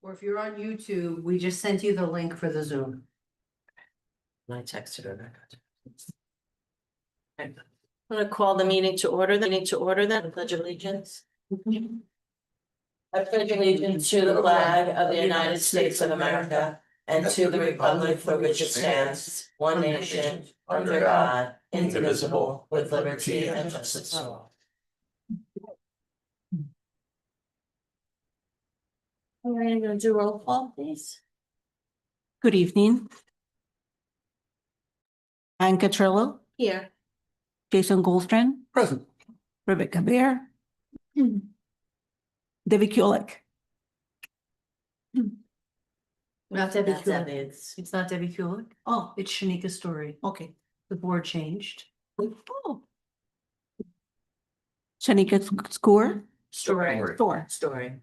or if you're on YouTube, we just sent you the link for the Zoom. I texted her. I'm gonna call the meeting to order, the Pledge of Allegiance. I pledge allegiance to the flag of the United States of America and to the republic for which it stands, one nation, under God, indivisible, with liberty and justice for all. All right, I'm gonna do roll call, please. Good evening. Ann Catrillo, Here. Jason Goldstrand, Present. Rebecca Bear, Debbie Kulik. Not Debbie That's Kulik. Debbie's. It's not Debbie Kulik. Oh, it's Shanika Story. Okay. The board changed. Oh. Shanika Score. Story.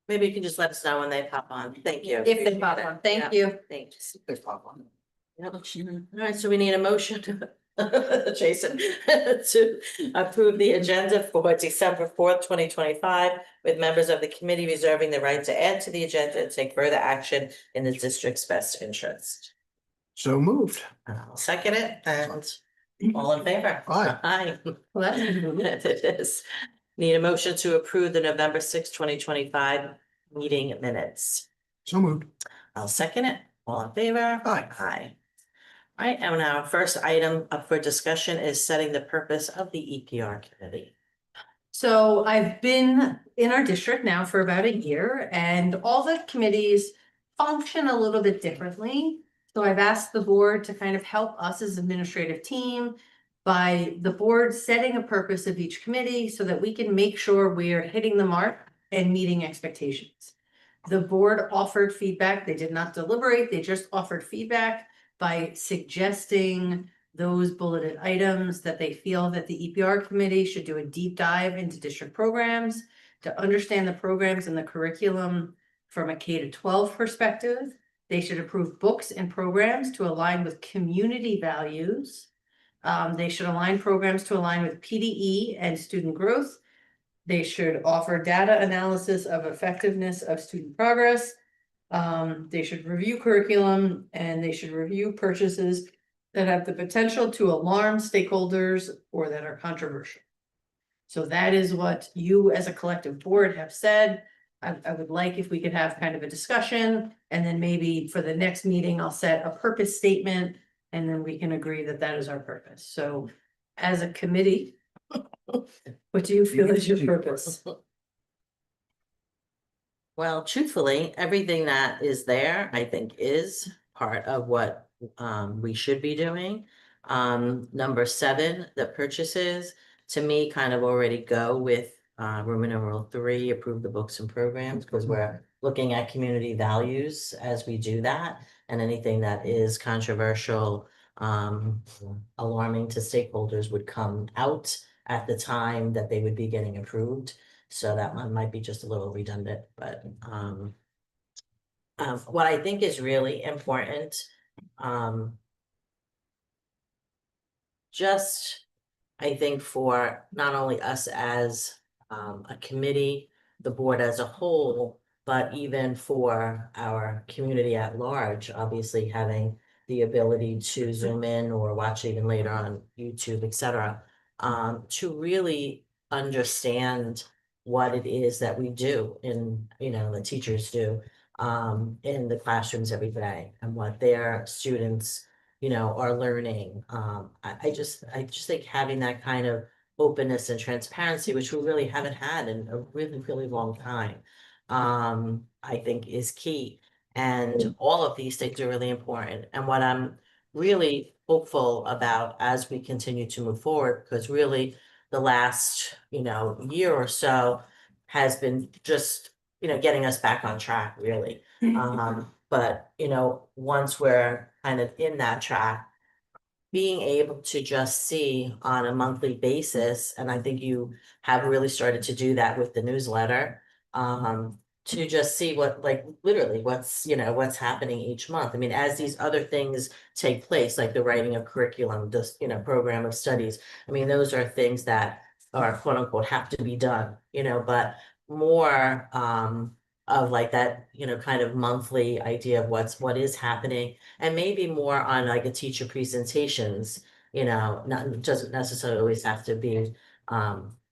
Maybe you can just let us know when they pop on. Thank you. If they pop on, thank you. Thanks. There's pop on. Yep. All right, so we need a motion to, Jason, to approve the agenda for December 4th, 2025, with members of the committee reserving the right to add to the agenda and take further action in the district's best interest. So moved. I'll second it, and all in favor? Aye. Aye. Well, that's a good one. It is. Need a motion to approve the November 6th, 2025 meeting minutes. So moved. I'll second it. All in favor? Aye. Aye. All right, and our first item up for discussion is setting the purpose of the EPR committee. So I've been in our district now for about a year, and all the committees function a little bit differently. So I've asked the board to kind of help us as administrative team by the board setting a purpose of each committee so that we can make sure we are hitting the mark and meeting expectations. The board offered feedback. They did not deliberate. They just offered feedback by suggesting those bulleted items that they feel that the EPR committee should do a deep dive into district programs to understand the programs and the curriculum from a K-12 perspective. They should approve books and programs to align with community values. They should align programs to align with PDE and student growth. They should offer data analysis of effectiveness of student progress. They should review curriculum, and they should review purchases that have the potential to alarm stakeholders or that are controversial. So that is what you as a collective board have said. I would like if we could have kind of a discussion, and then maybe for the next meeting, I'll set a purpose statement, and then we can agree that that is our purpose. So as a committee, what do you feel is your purpose? Well, truthfully, everything that is there, I think, is part of what we should be doing. Number 7, the purchases, to me, kind of already go with Roman numeral 3, approve the books and programs, because we're looking at community values as we do that, and anything that is controversial, alarming to stakeholders would come out at the time that they would be getting approved. So that one might be just a little redundant, but what I think is really important, just I think for not only us as a committee, the board as a whole, but even for our community at large, obviously having the ability to zoom in or watch even later on YouTube, etc., to really understand what it is that we do in, the teachers do in the classrooms every day, and what their students, are learning. I just think having that kind of openness and transparency, which we really haven't had in a really, really long time, I think is key. And all of these things are really important. And what I'm really hopeful about as we continue to move forward, because really the last, year or so has been just, getting us back on track, really. But, once we're kind of in that track, being able to just see on a monthly basis, and I think you have really started to do that with the newsletter, to just see what, like, literally what's, what's happening each month. I mean, as these other things take place, like the writing of curriculum, this, program of studies, I mean, those are things that are quote unquote have to be done, but more of like that, kind of monthly idea of what is happening, and maybe more on like a teacher presentations, not doesn't necessarily always have to be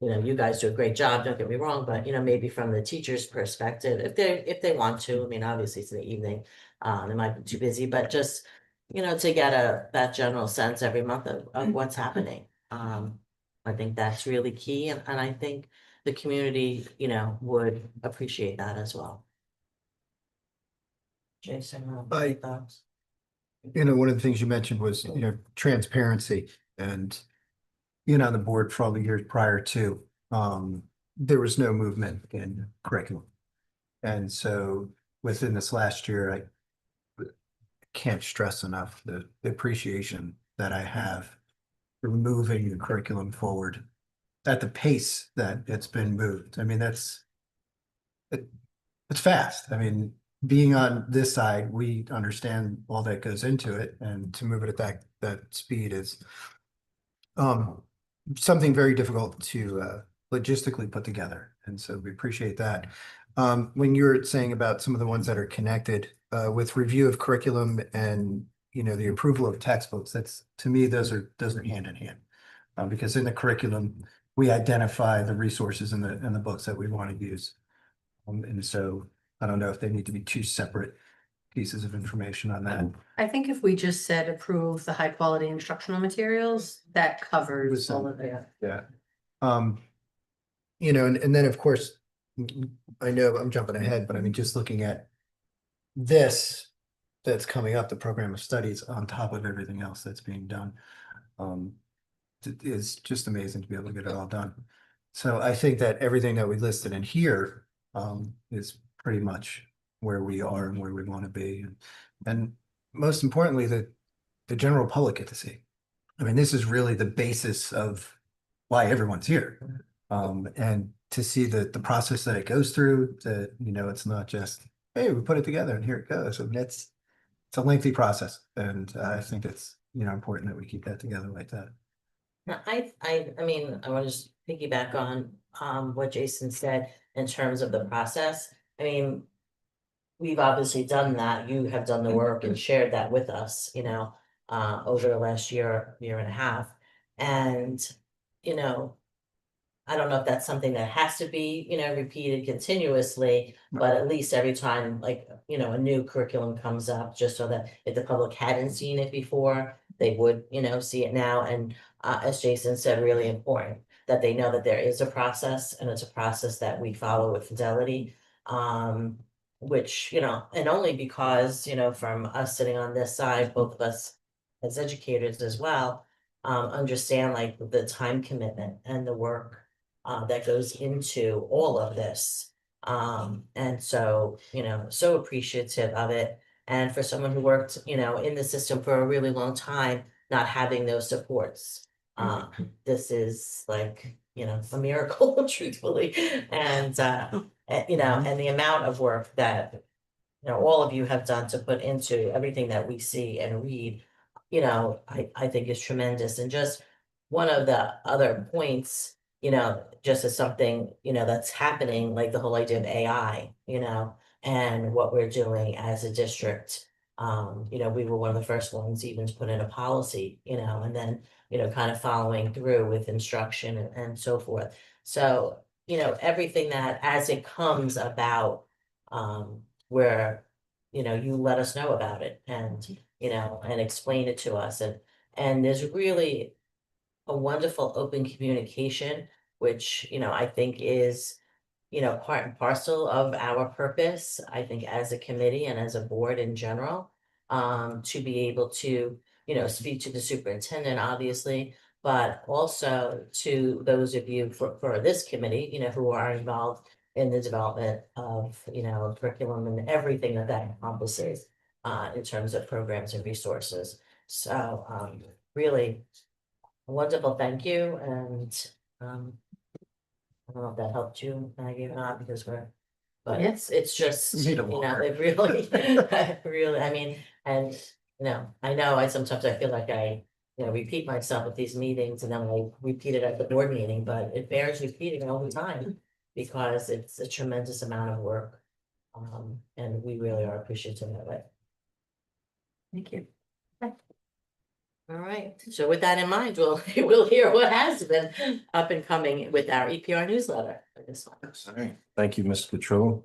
you guys do a great job, don't get me wrong, but maybe from the teacher's perspective, if they want to. I mean, obviously it's in the evening, they might be too busy, but just to get that general sense every month of what's happening. I think that's really key, and I think the community, would appreciate that as well. Jason, any thoughts? One of the things you mentioned was, transparency, and, on the board for all the years prior to, there was no movement in curriculum. And so within this last year, I can't stress enough the appreciation that I have for moving the curriculum forward at the pace that it's been moved. I mean, it's fast. I mean, being on this side, we understand all that goes into it, and to move it at that speed is something very difficult to logistically put together. And so we appreciate that. When you're saying about some of the ones that are connected with review of curriculum and the approval of textbooks, that's, to me, those are hand in hand. Because in the curriculum, we identify the resources and the books that we want to use. And so I don't know if they need to be two separate pieces of information on that. I think if we just said approve the high quality instructional materials, that covers all of it. Yeah. And then of course, I know I'm jumping ahead, but I mean, just looking at this that's coming up, the program of studies on top of everything else that's being done. It is just amazing to be able to get it all done. So I think that everything that we listed in here is pretty much where we are and where we want to be. And most importantly, the general public get to see. I mean, this is really the basis of why everyone's here. And to see the process that it goes through, that, it's not just, hey, we put it together and here it goes. I mean, it's a lengthy process. And I think it's, important that we keep that together like that. No, I mean, I want to just piggyback on what Jason said in terms of the process. I mean, we've obviously done that. You have done the work and shared that with us, over the last year and a half. And, I don't know if that's something that has to be, repeated continuously, but at least every time, like, a new curriculum comes up, just so that if the public hadn't seen it before, they would, see it now. And as Jason said, really important that they know that there is a process, and it's a process that we follow with fidelity. Which, and only because, from us sitting on this side, both of us as educators as well, understand like the time commitment and the work that goes into all of this. And so, so appreciative of it. And for someone who worked, in the system for a really long time, not having those supports, this is like, a miracle, truthfully. And, and the amount of work that, all of you have done to put into everything that we see and read, I think is tremendous. And just one of the other points, just as something, that's happening, like the whole idea of AI, and what we're doing as a district. We were one of the first ones even to put in a policy, and then, kind of following through with instruction and so forth. So, everything that as it comes about, where, you let us know about it and, and explain it to us. And there's really a wonderful open communication, which, I think is, part and parcel of our purpose, I think, as a committee and as a board in general, to be able to, speak to the superintendent, obviously, but also to those of you for this committee, who are involved in the development of, curriculum and everything that encompasses, in terms of programs and resources. So, really a wonderful thank you, and I don't know if that helped you, Maggie, or not, because but Yes. it's just, We need a it really, really, I mean, and, I know I sometimes I feel like I, repeat myself at these meetings, and then I repeat it at the board meeting, but it bears repeating all the time. because it's a tremendous amount of work. And we really are appreciative of it. Thank you. All right, so with that in mind, we'll hear what has been up and coming with our EPR newsletter for this one. All right, thank you, Ms. Petrillo.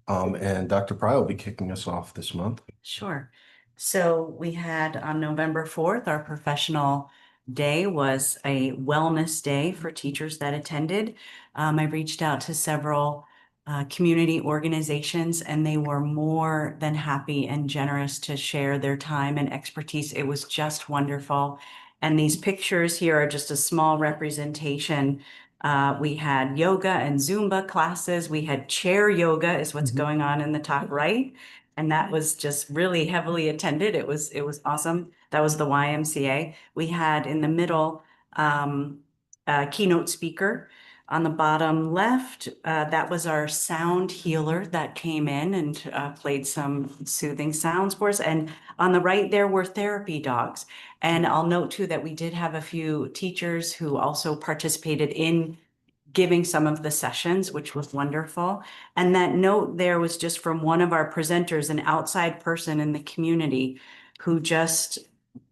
And Dr. Pry will be kicking us off this month. Sure. So we had on November 4th, our professional day was a wellness day for teachers that attended. I reached out to several community organizations, and they were more than happy and generous to share their time and expertise. It was just wonderful. And these pictures here are just a small representation. We had yoga and Zumba classes. We had chair yoga is what's going on in the top right. And that was just really heavily attended. It was awesome. That was the YMCA. We had in the middle a keynote speaker. On the bottom left, that was our sound healer that came in and played some soothing sounds for us. And on the right there were therapy dogs. And I'll note too that we did have a few teachers who also participated in giving some of the sessions, which was wonderful. And that note there was just from one of our presenters, an outside person in the community who just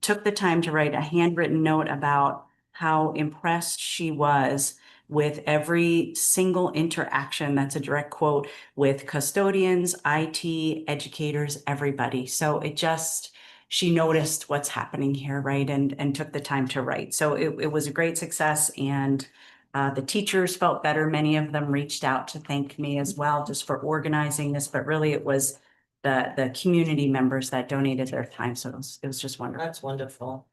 took the time to write a handwritten note about how impressed she was with every single interaction, that's a direct quote, with custodians, IT, educators, everybody. So she noticed what's happening here, right? And took the time to write. So it was a great success, and the teachers felt better. Many of them reached out to thank me as well, just for organizing this, but really it was the community members that donated their time. So it was just wonderful. That's wonderful.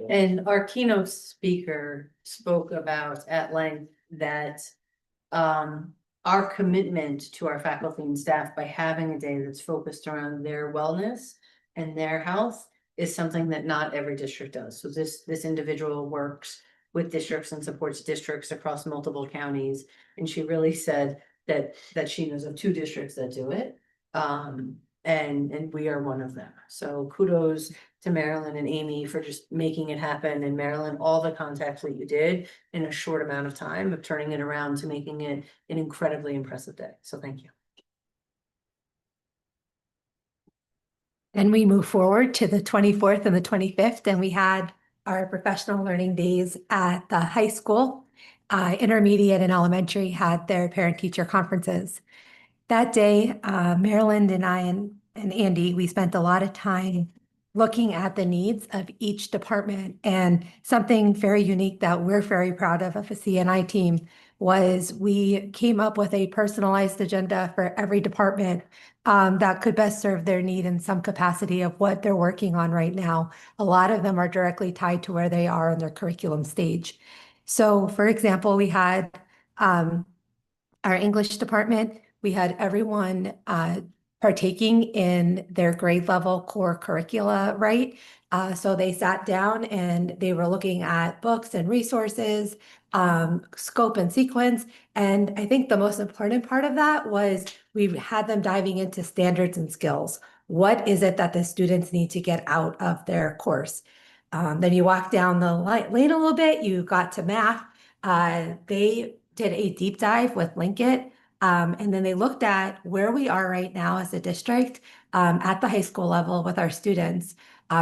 And our keynote speaker spoke about at length that our commitment to our faculty and staff by having a day that's focused around their wellness and their health is something that not every district does. So this individual works with districts and supports districts across multiple counties. And she really said that she knows of 2 districts that do it. And we are one of them. So kudos to Marilyn and Amy for just making it happen. And Marilyn, all the contacts that you did in a short amount of time of turning it around to making it an incredibly impressive day. So thank you. Then we move forward to the 24th and the 25th, and we had our professional learning days at the high school. Intermediate and elementary had their parent-teacher conferences. That day, Maryland and I and Andy, we spent a lot of time looking at the needs of each department. And something very unique that we're very proud of a CNI team was we came up with a personalized agenda for every department that could best serve their need in some capacity of what they're working on right now. A lot of them are directly tied to where they are in their curriculum stage. So for example, we had our English department, we had everyone partaking in their grade level core curricula, right? So they sat down and they were looking at books and resources, scope and sequence. And I think the most important part of that was we had them diving into standards and skills. What is it that the students need to get out of their course? Then you walk down the lane a little bit, you got to math. They did a deep dive with Linkit. And then they looked at where we are right now as a district at the high school level with our students.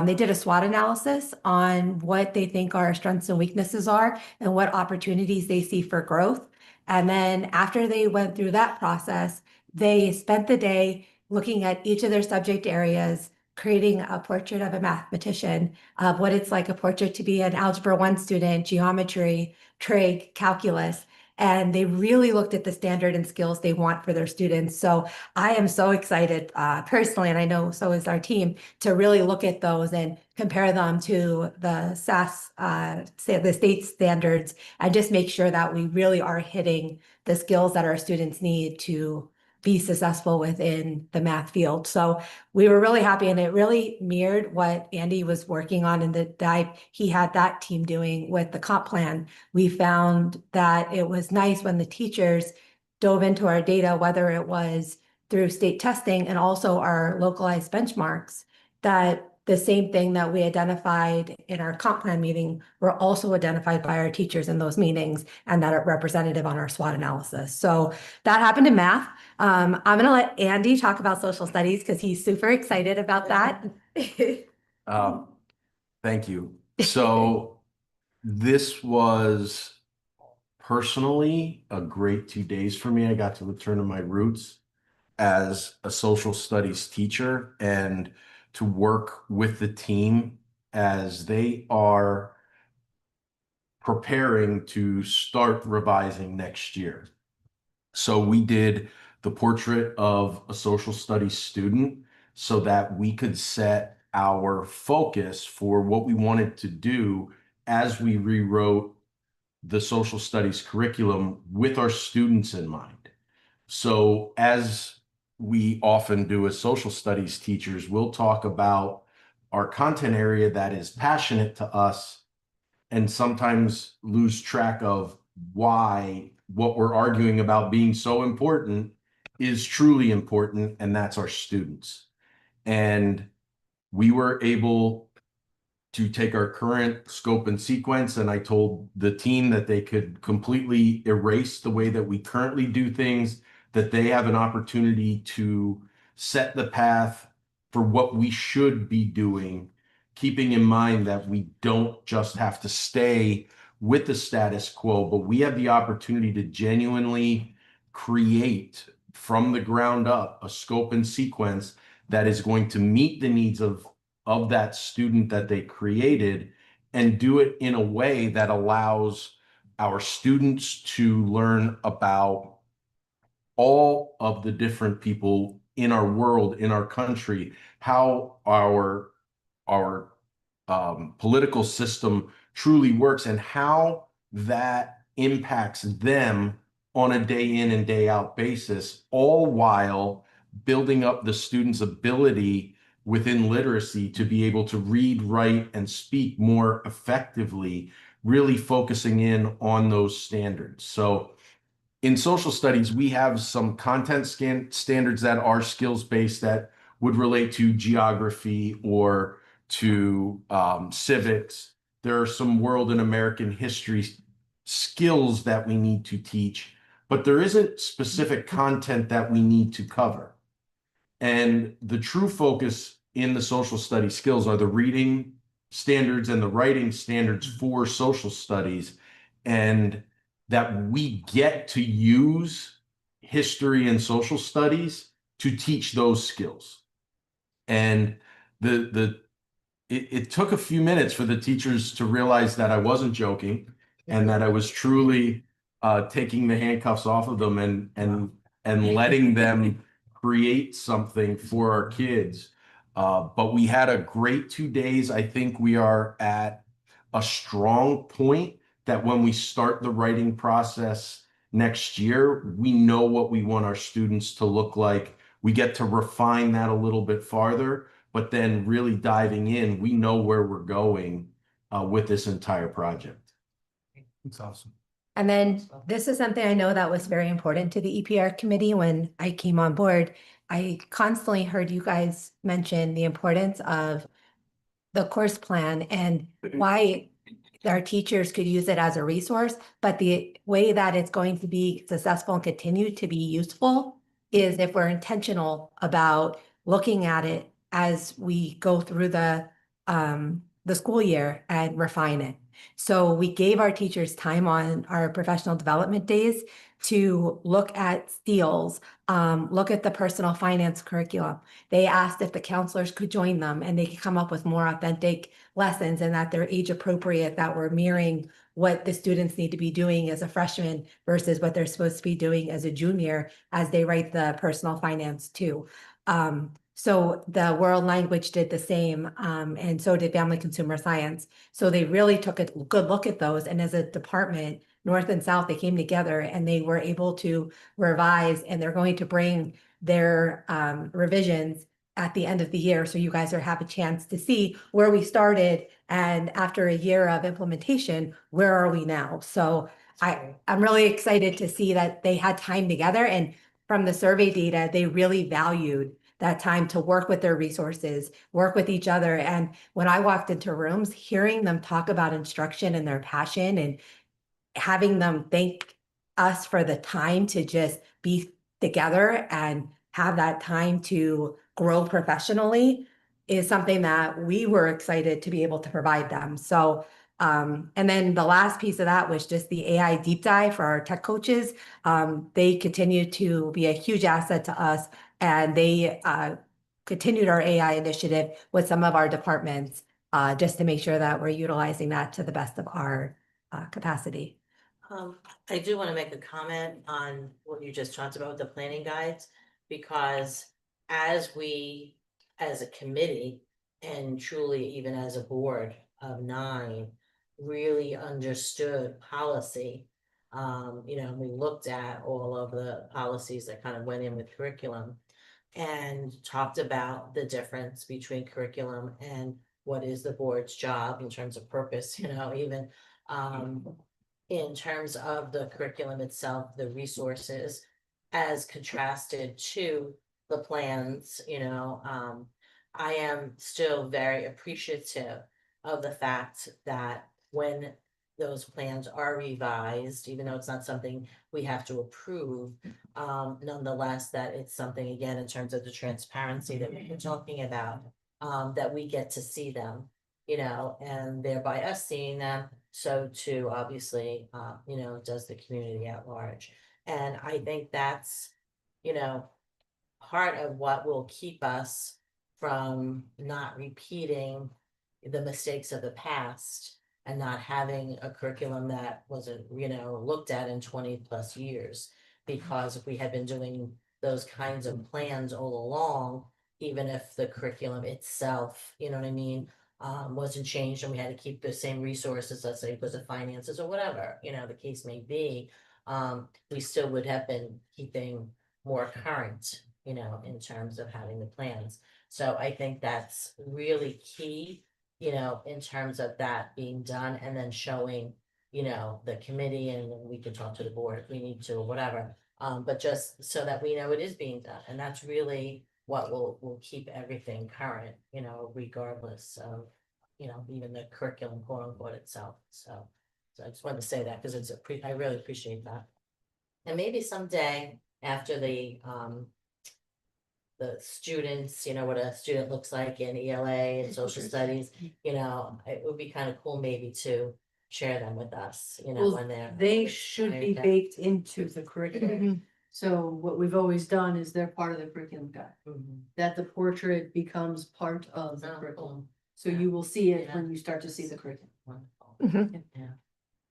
They did a SWOT analysis on what they think our strengths and weaknesses are and what opportunities they see for growth. And then after they went through that process, they spent the day looking at each of their subject areas, creating a portrait of a mathematician, of what it's like a portrait to be an Algebra 1 student, geometry, trig, calculus. And they really looked at the standard and skills they want for their students. So I am so excited personally, and I know so is our team, to really look at those and compare them to the SAS, the state standards, and just make sure that we really are hitting the skills that our students need to be successful within the math field. So we were really happy, and it really mirrored what Andy was working on in the dive he had that team doing with the comp plan. We found that it was nice when the teachers dove into our data, whether it was through state testing and also our localized benchmarks, that the same thing that we identified in our comp plan meeting were also identified by our teachers in those meetings and that are representative on our SWOT analysis. So that happened in math. I'm going to let Andy talk about social studies because he's super excited about that. Thank you. So this was personally a great 2 days for me. I got to return to my roots as a social studies teacher and to work with the team as they are preparing to start revising next year. So we did the portrait of a social studies student so that we could set our focus for what we wanted to do as we rewrote the social studies curriculum with our students in mind. So as we often do as social studies teachers, we'll talk about our content area that is passionate to us and sometimes lose track of why what we're arguing about being so important is truly important, and that's our students. And we were able to take our current scope and sequence, and I told the team that they could completely erase the way that we currently do things, that they have an opportunity to set the path for what we should be doing, keeping in mind that we don't just have to stay with the status quo, but we have the opportunity to genuinely create from the ground up a scope and sequence that is going to meet the needs of that student that they created and do it in a way that allows our students to learn about all of the different people in our world, in our country, how our political system truly works and how that impacts them on a day in and day out basis, all while building up the student's ability within literacy to be able to read, write, and speak more effectively, really focusing in on those standards. So in social studies, we have some content standards that are skills-based that would relate to geography or to civics. There are some world and American history skills that we need to teach, but there isn't specific content that we need to cover. And the true focus in the social studies skills are the reading standards and the writing standards for social studies, and that we get to use history and social studies to teach those skills. And it took a few minutes for the teachers to realize that I wasn't joking and that I was truly taking the handcuffs off of them and letting them create something for our kids. But we had a great 2 days. I think we are at a strong point that when we start the writing process next year, we know what we want our students to look like. We get to refine that a little bit farther, but then really diving in, we know where we're going with this entire project. It's awesome. And then this is something I know that was very important to the EPR committee when I came on board. I constantly heard you guys mention the importance of the course plan and why our teachers could use it as a resource, but the way that it's going to be successful and continue to be useful is if we're intentional about looking at it as we go through the school year and refine it. So we gave our teachers time on our professional development days to look at skills, look at the personal finance curriculum. They asked if the counselors could join them and they could come up with more authentic lessons and that they're age appropriate, that we're mirroring what the students need to be doing as a freshman versus what they're supposed to be doing as a junior as they write the personal finance too. So the world language did the same, and so did family consumer science. So they really took a good look at those. And as a department, North and South, they came together and they were able to revise, and they're going to bring their revisions at the end of the year. So you guys have a chance to see where we started. And after a year of implementation, where are we now? So I'm really excited to see that they had time together. And from the survey data, they really valued that time to work with their resources, work with each other. And when I walked into rooms, hearing them talk about instruction and their passion and having them thank us for the time to just be together and have that time to grow professionally is something that we were excited to be able to provide them. So, and then the last piece of that was just the AI deep dive for our tech coaches. They continue to be a huge asset to us, and they continued our AI initiative with some of our departments just to make sure that we're utilizing that to the best of our capacity. I do want to make a comment on what you just talked about with the planning guides, because as we, as a committee, and truly even as a board of 9, really understood policy, we looked at all of the policies that kind of went in with curriculum and talked about the difference between curriculum and what is the board's job in terms of purpose, even in terms of the curriculum itself, the resources, as contrasted to the plans, I am still very appreciative of the fact that when those plans are revised, even though it's not something we have to approve, nonetheless, that it's something, again, in terms of the transparency that we've been talking about, that we get to see them, and thereby us seeing them, so too, obviously, does the community at large. And I think that's, part of what will keep us from not repeating the mistakes of the past and not having a curriculum that wasn't, looked at in 20+ years. Because if we had been doing those kinds of plans all along, even if the curriculum itself, wasn't changed and we had to keep the same resources, let's say because of finances or whatever, the case may be, we still would have been keeping more current, in terms of having the plans. So I think that's really key, in terms of that being done, and then showing, the committee, and we can talk to the board if we need to or whatever. But just so that we know it is being done, and that's really what will keep everything current, regardless of, even the curriculum, quote unquote, itself. So I just wanted to say that because I really appreciate that. And maybe someday after the students, what a student looks like in ELA and social studies, it would be kind of cool maybe to share them with us, Well, when they're. They should be baked into the curriculum. So what we've always done is they're part of the curriculum guide, Mhm. that the portrait becomes part of the Oh, curriculum. So you will see it Yeah. when you start to see the curriculum. Wonderful. Mhm. Yeah,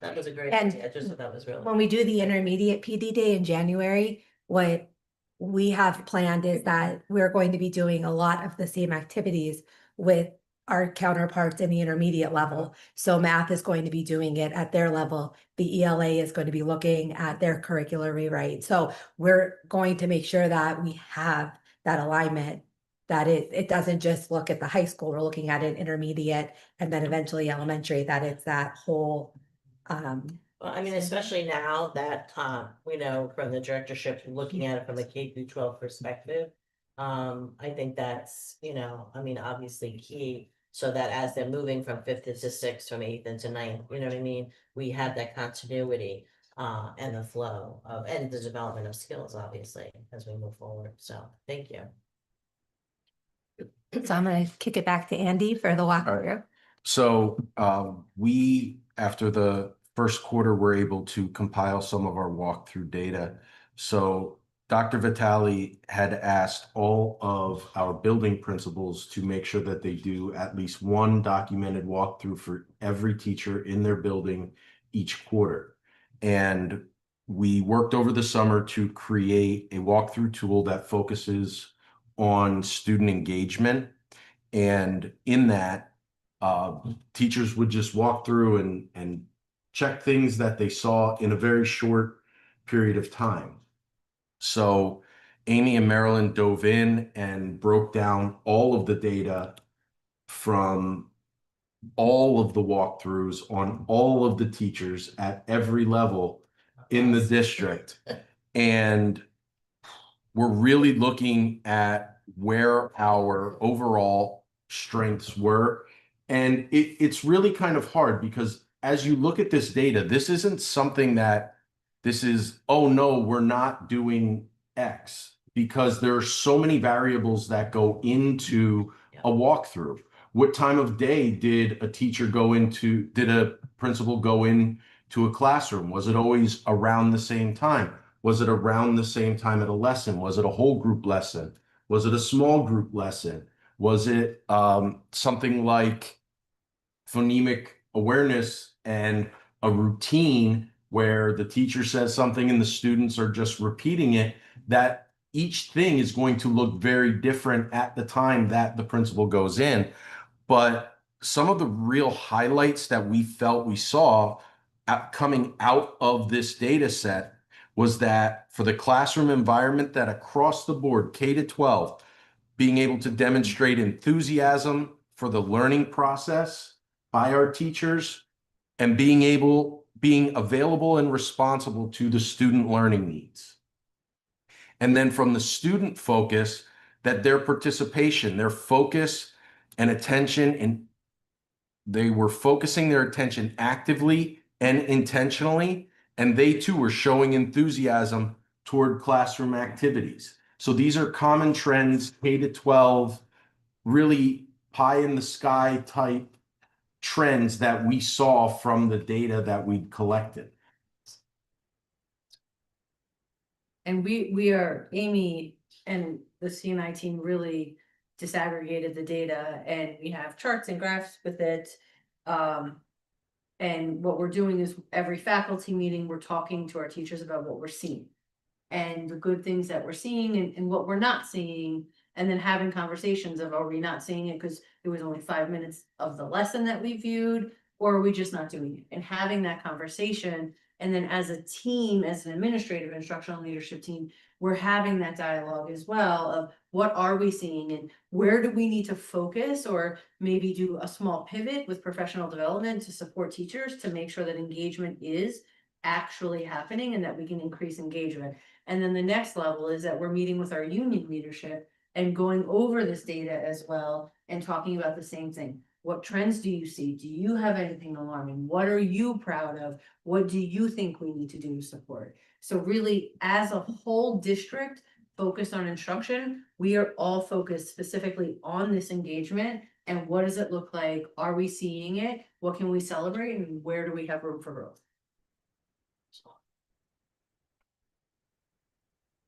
that was a great And idea. I just thought that was really. When we do the intermediate PD day in January, what we have planned is that we're going to be doing a lot of the same activities with our counterparts in the intermediate level. So math is going to be doing it at their level. The ELA is going to be looking at their curricular rewrite. So we're going to make sure that we have that alignment, that it doesn't just look at the high school, we're looking at it intermediate and then eventually elementary, that it's that whole Well, I mean, especially now that, from the directorship, looking at it from a K-12 perspective, I think that's, obviously key. So that as they're moving from 5th into 6th, from 8th into 9th, you know what I mean? We have that continuity, and the flow of, and the development of skills, obviously, as we move forward. So, thank you. So I'm going to kick it back to Andy for the walkthrough. So we, after the first quarter, were able to compile some of our walkthrough data. So Dr. Vitale had asked all of our building principals to make sure that they do at least one documented walkthrough for every teacher in their building each quarter. And we worked over the summer to create a walkthrough tool that focuses on student engagement. And in that, teachers would just walk through and check things that they saw in a very short period of time. So Amy and Marilyn dove in and broke down all of the data from all of the walkthroughs on all of the teachers at every level in the district. And we're really looking at where our overall strengths were. And it's really kind of hard because as you look at this data, this isn't something that this is, oh no, we're not doing X, because there are so many variables that go into a walkthrough. What time of day did a teacher go into, did a principal go in to a classroom? Was it always around the same time? Was it around the same time at a lesson? Was it a whole group lesson? Was it a small group lesson? Was it something like phonemic awareness and a routine where the teacher says something and the students are just repeating it? That each thing is going to look very different at the time that the principal goes in. But some of the real highlights that we felt we saw coming out of this data set was that for the classroom environment, that across the board, K to 12, being able to demonstrate enthusiasm for the learning process by our teachers, and being available and responsible to the student learning needs. And then from the student focus, that their participation, their focus and attention, and they were focusing their attention actively and intentionally, and they too were showing enthusiasm toward classroom activities. So these are common trends, K to 12, really pie in the sky type trends that we saw from the data that we'd collected. And we are, Amy and the CNI team really disaggregated the data, and we have charts and graphs with it. And what we're doing is every faculty meeting, we're talking to our teachers about what we're seeing and the good things that we're seeing and what we're not seeing. And then having conversations of, are we not seeing it because it was only 5 minutes of the lesson that we viewed, or are we just not doing it? And having that conversation. And then as a team, as an administrative instructional leadership team, we're having that dialogue as well of what are we seeing and where do we need to focus, or maybe do a small pivot with professional development to support teachers to make sure that engagement is actually happening and that we can increase engagement. And then the next level is that we're meeting with our union leadership and going over this data as well and talking about the same thing. What trends do you see? Do you have anything alarming? What are you proud of? What do you think we need to do to support? So really, as a whole district focused on instruction, we are all focused specifically on this engagement and what does it look like? Are we seeing it? What can we celebrate? And where do we have room for growth?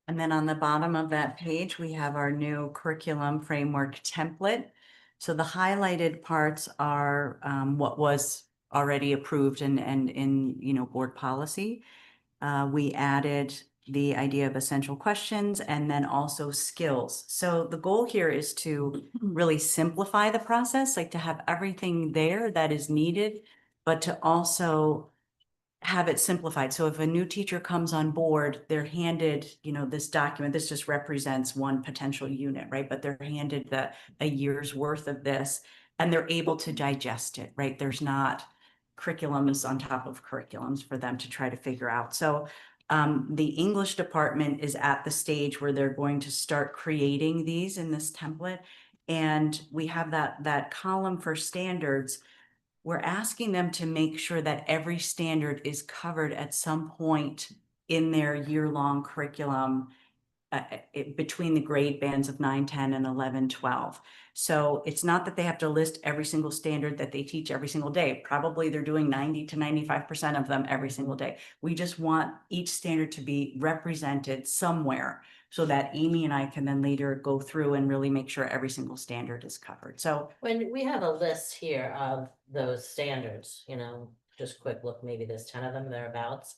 And then on the bottom of that page, we have our new curriculum framework template. So the highlighted parts are what was already approved and in board policy. We added the idea of essential questions and then also skills. So the goal here is to really simplify the process, like to have everything there that is needed, but to also have it simplified. So if a new teacher comes on board, they're handed, this document. This just represents one potential unit, right? But they're handed a year's worth of this, and they're able to digest it, right? There's not curriculums on top of curriculums for them to try to figure out. So the English department is at the stage where they're going to start creating these in this template. And we have that column for standards. We're asking them to make sure that every standard is covered at some point in their year-long curriculum between the grade bands of 9, 10, and 11, 12. So it's not that they have to list every single standard that they teach every single day. Probably they're doing 90 to 95% of them every single day. We just want each standard to be represented somewhere so that Amy and I can then later go through and really make sure every single standard is covered. So When we have a list here of those standards, just quick look, maybe there's 10 of them thereabouts.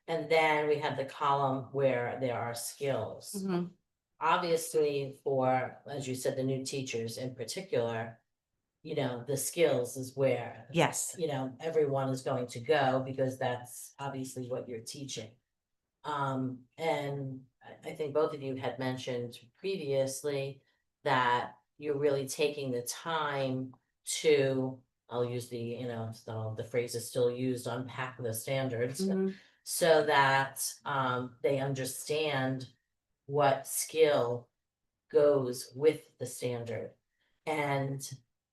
And then we have the column where there are skills. Obviously, for, as you said, the new teachers in particular, the skills is where, yes, everyone is going to go because that's obviously what you're teaching. And I think both of you had mentioned previously that you're really taking the time to, I'll use the, the phrase is still used, unpack the standards, so that they understand what skill goes with the standard. And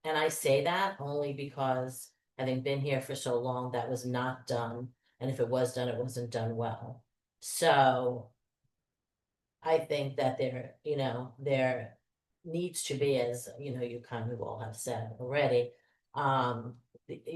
I say that only because having been here for so long, that was not done. And if it was done, it wasn't done well. So I think that there needs to be, as you kind of all have said already,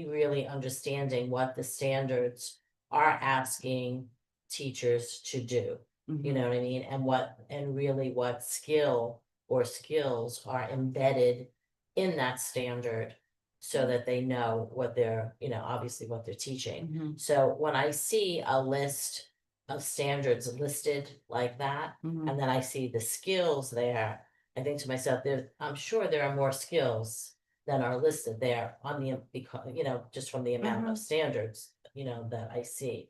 really understanding what the standards are asking teachers to do. You know what I mean? And really what skill or skills are embedded in that standard so that they know what they're, obviously what they're teaching. Mhm. So when I see a list of standards listed like that, Mhm. and then I see the skills there, I think to myself, I'm sure there are more skills than are listed there on the, because, just from the amount of standards, that I see.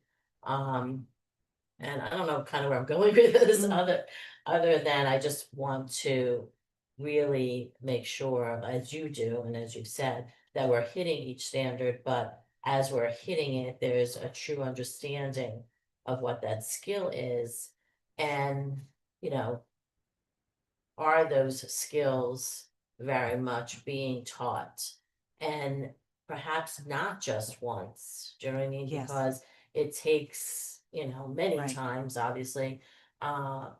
And I don't know kind of where I'm going with this, other than I just want to really make sure, as you do, and as you've said, that we're hitting each standard, but as we're hitting it, there's a true understanding of what that skill is. And, are those skills very much being taught? And perhaps not just once, do you know what I mean? Yes. Because it takes, many Right. times, obviously,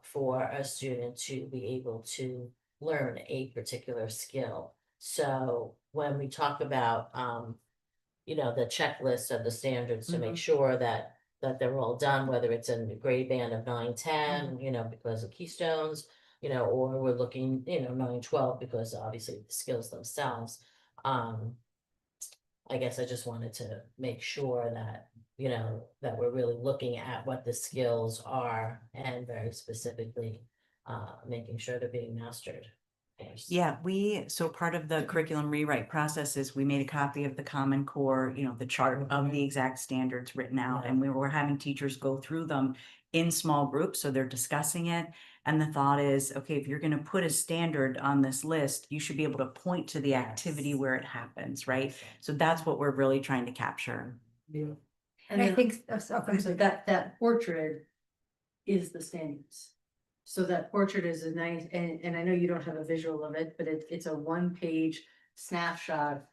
for a student to be able to learn a particular skill. So when we talk about, the checklist of the standards to make sure that they're all done, whether it's in the grade band of 9, 10, because of keystones, or we're looking, 9, 12, because obviously the skills themselves. I guess I just wanted to make sure that, that we're really looking at what the skills are and very specifically, making sure they're being mastered. Yeah, so part of the curriculum rewrite process is we made a copy of the Common Core, the chart of the exact standards written out, Yeah. and we were having teachers go through them in small groups, so they're discussing it. And the thought is, okay, if you're going to put a standard on this list, you should be able to point to the activity where it happens, right? So that's what we're really trying to capture. And And I then- think, so go So ahead. that portrait is the standards. So that portrait is a nice, and I know you don't have a visual of it, but it's a 1-page snapshot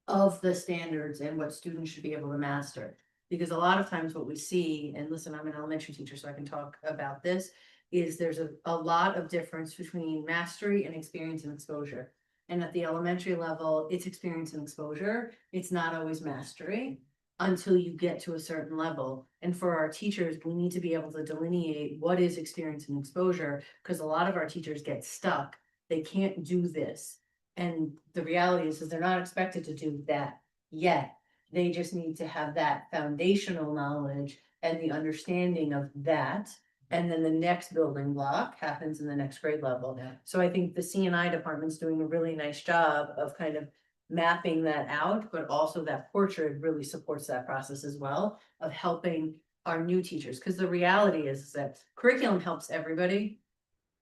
of the standards and what students should be able to master. Because a lot of times what we see, and listen, I'm an elementary teacher, so I can talk about this, is there's a lot of difference between mastery and experience and exposure. And at the elementary level, it's experience and exposure. It's not always mastery until you get to a certain level. And for our teachers, we need to be able to delineate what is experience and exposure, because a lot of our teachers get stuck. They can't do this. And the reality is they're not expected to do that yet. They just need to have that foundational knowledge and the understanding of that. And then the next building block happens in the next grade level. Yeah. So I think the C&I department's doing a really nice job of kind of mapping that out, but also that portrait really supports that process as well of helping our new teachers. Because the reality is that curriculum helps everybody,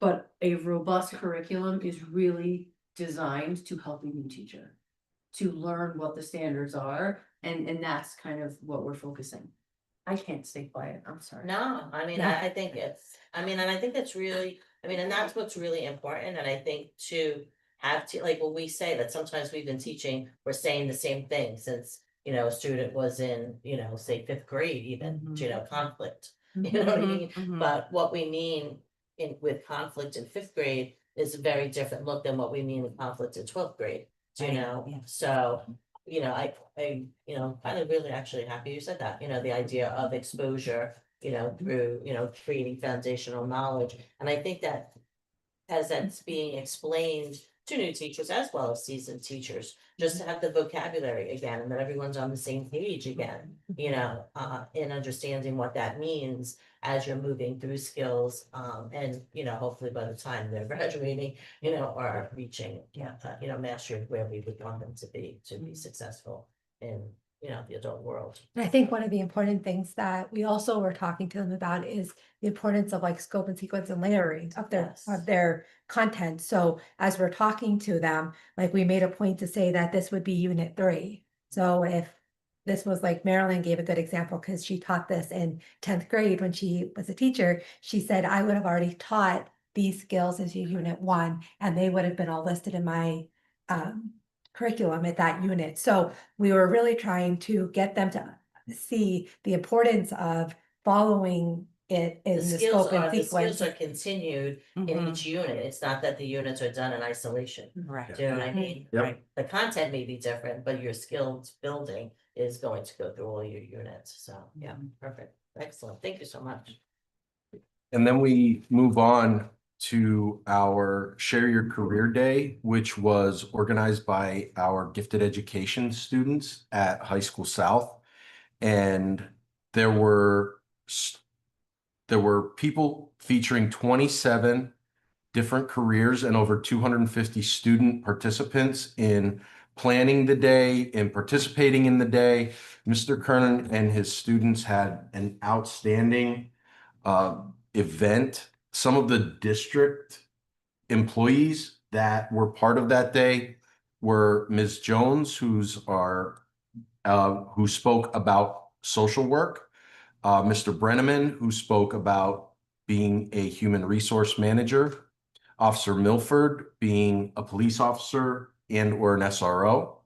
but a robust curriculum is really designed to help a new teacher to learn what the standards are, and that's kind of what we're focusing. I can't stay quiet, I'm sorry. No, I mean, Yeah. I think and I think that's really, and that's what's really important, and I think to have to, like, when we say that sometimes we've been teaching, we're saying the same thing since, a student was in, say, 5th grade even, conflict, you know what I mean? But what we mean with conflict in 5th grade is a very different look than what we mean with conflict in 12th grade, Right, yeah. So, I kind of really actually happy you said that, the idea of exposure, through, creating foundational knowledge. And I think that as that's being explained to new teachers as well as seasoned teachers, just to have the vocabulary again, and that everyone's on the same page again, in understanding what that means as you're moving through skills, and, hopefully by the time they're graduating, are reaching, mastery where we would want them to be successful in, the adult world. And I think one of the important things that we also were talking to them about is the importance of like scope and sequence and layering of Yes. their content. So as we're talking to them, like we made a point to say that this would be unit 3. So if this was like Marilyn gave a good example because she taught this in 10th grade when she was a teacher, she said, I would have already taught these skills as your unit one, and they would have been all listed in my curriculum at that unit. So we were really trying to get them to see the importance of following it in the skills scope and are, the sequence. skills are continued in Mhm. each unit. It's not that the units are done in isolation. Right. Do you know what I mean? Yep. Right. The content may be different, but your skills building is going to go through all your units. So, yeah, perfect. Excellent. Thank you so much. And then we move on to our Share Your Career Day, which was organized by our gifted education students at High School South. And there were people featuring 27 different careers and over 250 student participants in planning the day and participating in the day. Mr. Kernan and his students had an outstanding event. Some of the district employees that were part of that day were Ms. Jones, who spoke about social work, Mr. Brenneman, who spoke about being a human resource manager, Officer Milford being a police officer and or an SRO,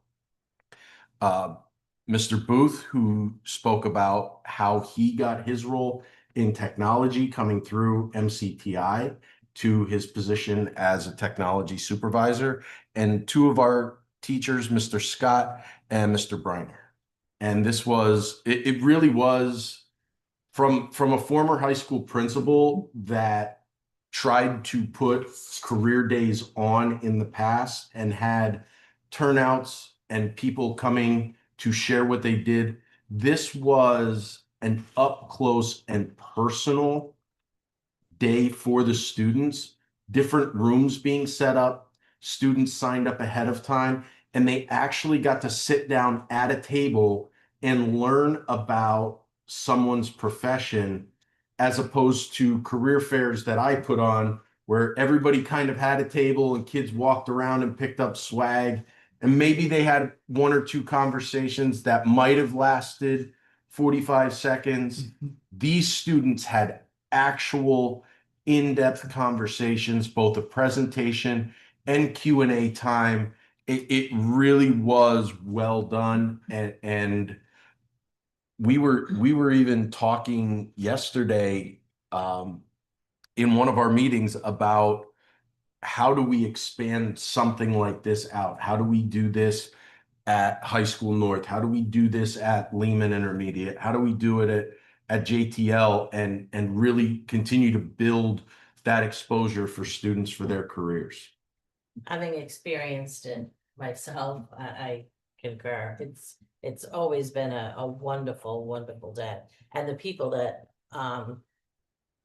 Mr. Booth, who spoke about how he got his role in technology coming through MCTI to his position as a technology supervisor, and two of our teachers, Mr. Scott and Mr. Briner. And this was, it really was from a former high school principal that tried to put career days on in the past and had turnouts and people coming to share what they did. This was an up close and personal day for the students, different rooms being set up, students signed up ahead of time, and they actually got to sit down at a table and learn about someone's profession, as opposed to career fairs that I put on where everybody kind of had a table and kids walked around and picked up swag. And maybe they had one or two conversations that might have lasted 45 seconds. These students had actual in-depth conversations, both a presentation and Q&A time. It really was well done. And we were even talking yesterday in one of our meetings about how do we expand something like this out? How do we do this at High School North? How do we do this at Lehman Intermediate? How do we do it at JTL and really continue to build that exposure for students for their careers? Having experienced it myself, I concur. It's always been a wonderful, wonderful day. And the people that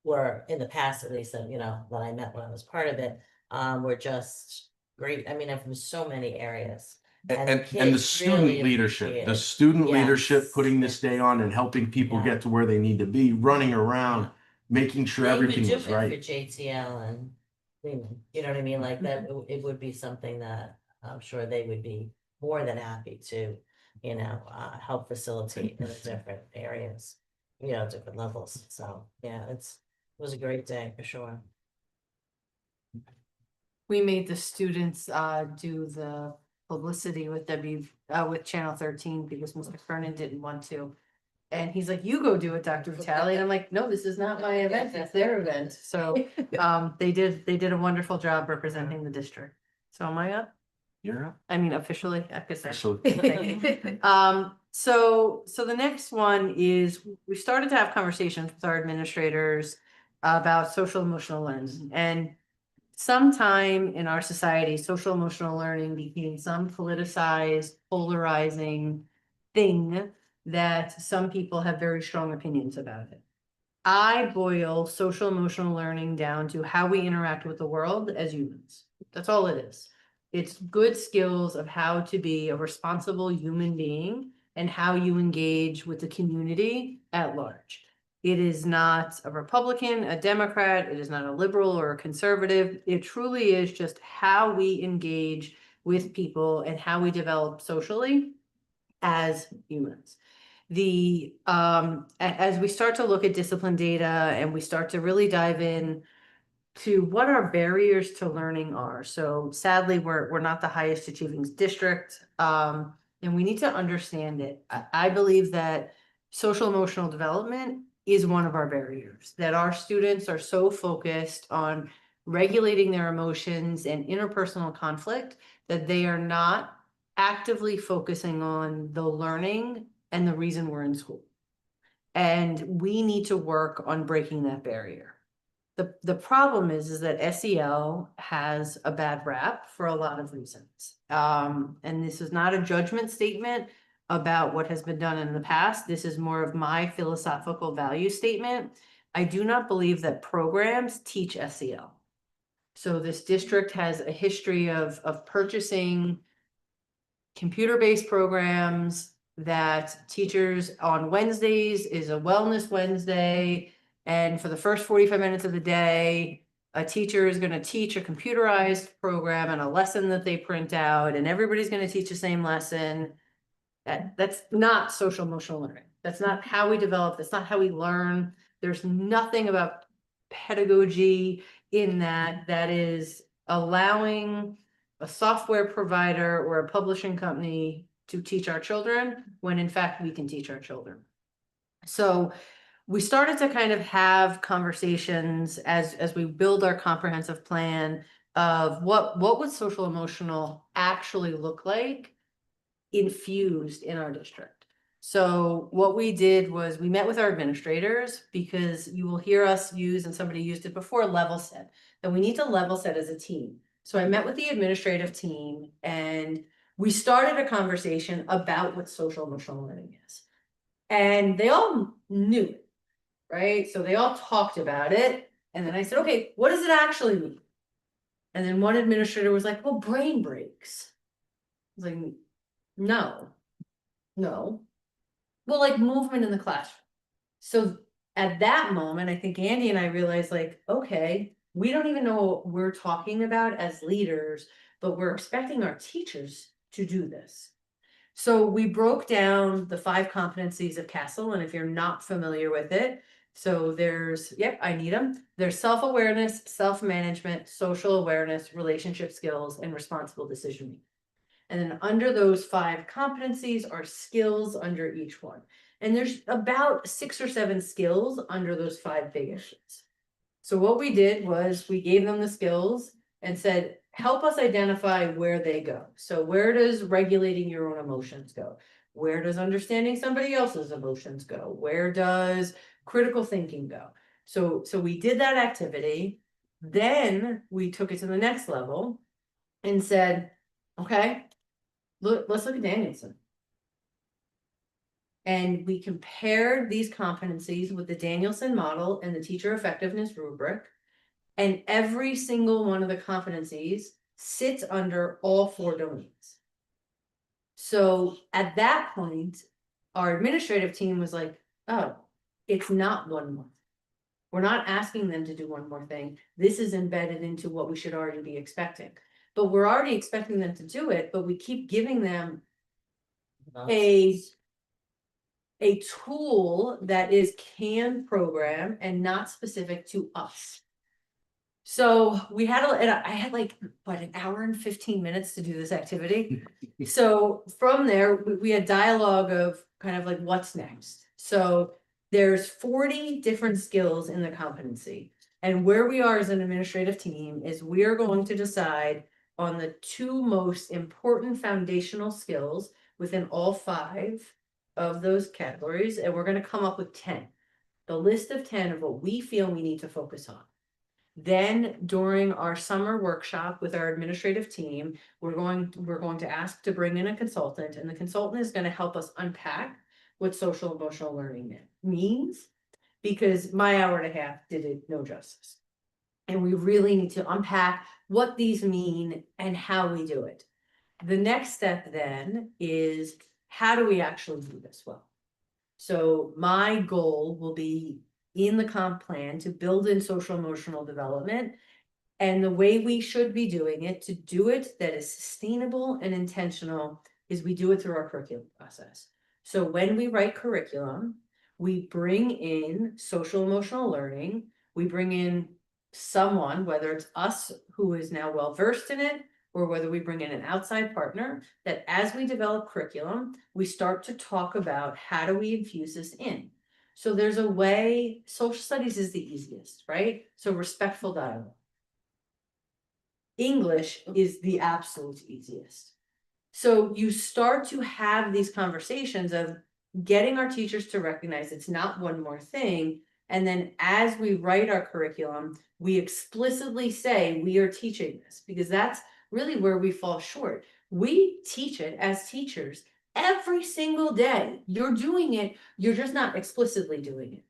were in the past, at least that, you know, that I met when I was part of it, were just great. I mean, from so many areas. And the kids student really leadership, appreciate the it. student Yes. leadership, putting this day on and helping people Yeah. get to where they need to be, running around, making sure They would everything do was it for right. JTL and Lehman, you know what I mean? Like that, it would be something that I'm sure they would be more than happy to, you know, help facilitate in the different areas, you know, different levels. So, yeah, it was a great day for sure. We made the students do the publicity with with Channel 13 because Mr. Kernan didn't want to. And he's like, you go do it, Dr. Vitale. And I'm like, no, this is not my event, it's their event. So they did a wonderful job representing the district. So am I up? You're up. I mean, officially, I could say. Officially. So the next one is, we started to have conversations with our administrators about social emotional learning. And sometime in our society, social emotional learning became some politicized, polarizing thing that some people have very strong opinions about it. I boil social emotional learning down to how we interact with the world as humans. That's all it is. It's good skills of how to be a responsible human being and how you engage with the community at large. It is not a Republican, a Democrat, it is not a liberal or a conservative. It truly is just how we engage with people and how we develop socially as humans. As we start to look at discipline data and we start to really dive in, to what our barriers to learning are. So sadly, we're not the highest achieving district. And we need to understand it. I believe that social emotional development is one of our barriers, that our students are so focused on regulating their emotions and interpersonal conflict that they are not actively focusing on the learning and the reason we're in school. And we need to work on breaking that barrier. The problem is that SEL has a bad rap for a lot of reasons. And this is not a judgment statement about what has been done in the past. This is more of my philosophical value statement. I do not believe that programs teach SEL. So this district has a history of purchasing computer-based programs that teachers on Wednesdays is a wellness Wednesday. And for the first 45 minutes of the day, a teacher is going to teach a computerized program and a lesson that they print out, and everybody's going to teach the same lesson. That's not social emotional learning. That's not how we develop. That's not how we learn. There's nothing about pedagogy in that is allowing a software provider or a publishing company to teach our children when in fact we can teach our children. So we started to kind of have conversations as we build our comprehensive plan of what would social emotional actually look like infused in our district. So what we did was we met with our administrators, because you will hear us use, and somebody used it before, level set, that we need to level set as a team. So I met with the administrative team and we started a conversation about what social emotional learning is. And they all knew it, right? So they all talked about it. And then I said, okay, what does it actually mean? And then one administrator was like, well, brain breaks. I was like, no. Well, like movement in the classroom. So at that moment, I think Andy and I realized, like, okay, we don't even know what we're talking about as leaders, but we're expecting our teachers to do this. So we broke down the 5 competencies of CASTLE, and if you're not familiar with it, so there's, yep, I need them. There's self-awareness, self-management, social awareness, relationship skills, and responsible decision making. And then under those 5 competencies are skills under each one. And there's about 6 or 7 skills under those 5 big issues. So what we did was we gave them the skills and said, help us identify where they go. So where does regulating your own emotions go? Where does understanding somebody else's emotions go? Where does critical thinking go? So we did that activity. Then we took it to the next level and said, okay, let's look at Danielson. And we compared these competencies with the Danielson model and the teacher effectiveness rubric. And every single one of the competencies sits under all 4 domains. So at that point, our administrative team was like, oh, it's not one more. We're not asking them to do one more thing. This is embedded into what we should already be expecting. But we're already expecting them to do it, but we keep giving them a tool that is canned program and not specific to us. So we had I had like an hour and 15 minutes to do this activity. So from there, we had dialogue of kind of like what's next. So there's 40 different skills in the competency. And where we are as an administrative team is we are going to decide on the 2 most important foundational skills within all 5 of those categories. And we're going to come up with 10, the list of 10 of what we feel we need to focus on. Then during our summer workshop with our administrative team, we're going to ask to bring in a consultant, and the consultant is going to help us unpack what social emotional learning means, because my hour and a half did it no justice. And we really need to unpack what these mean and how we do it. The next step then is, how do we actually do this well? So my goal will be in the comp plan to build in social emotional development. And the way we should be doing it, to do it that is sustainable and intentional, is we do it through our curriculum process. So when we write curriculum, we bring in social emotional learning, we bring in someone, whether it's us who is now well versed in it, or whether we bring in an outside partner, that as we develop curriculum, we start to talk about how do we infuse this in. So there's a way, social studies is the easiest, right? So respectful dialogue. English is the absolute easiest. So you start to have these conversations of getting our teachers to recognize it's not one more thing. And then as we write our curriculum, we explicitly say we are teaching this, because that's really where we fall short. We teach it as teachers every single day. You're doing it, you're just not explicitly doing it.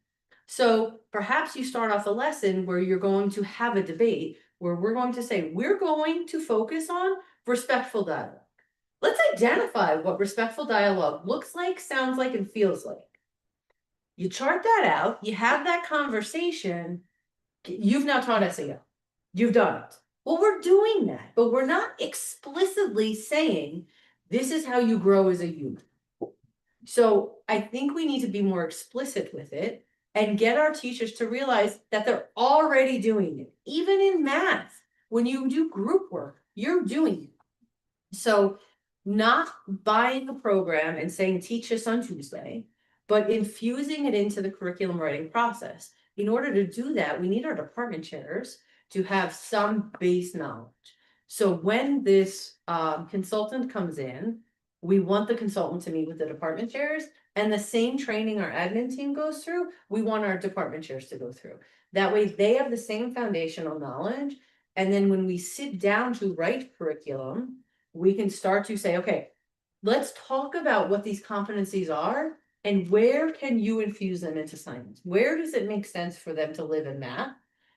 So perhaps you start off a lesson where you're going to have a debate where we're going to say, we're going to focus on respectful dialogue. Let's identify what respectful dialogue looks like, sounds like, and feels like. You chart that out, you have that conversation. You've now taught SEO. You've done it. Well, we're doing that, but we're not explicitly saying this is how you grow as a human. So I think we need to be more explicit with it and get our teachers to realize that they're already doing it. Even in math, when you do group work, you're doing it. So not buying a program and saying, teach us on Tuesday, but infusing it into the curriculum writing process. In order to do that, we need our department chairs to have some base knowledge. So when this consultant comes in, we want the consultant to meet with the department chairs, and the same training our admin team goes through, we want our department chairs to go through. That way they have the same foundational knowledge. And then when we sit down to write curriculum, we can start to say, okay, let's talk about what these competencies are and where can you infuse them into science? Where does it make sense for them to live in math?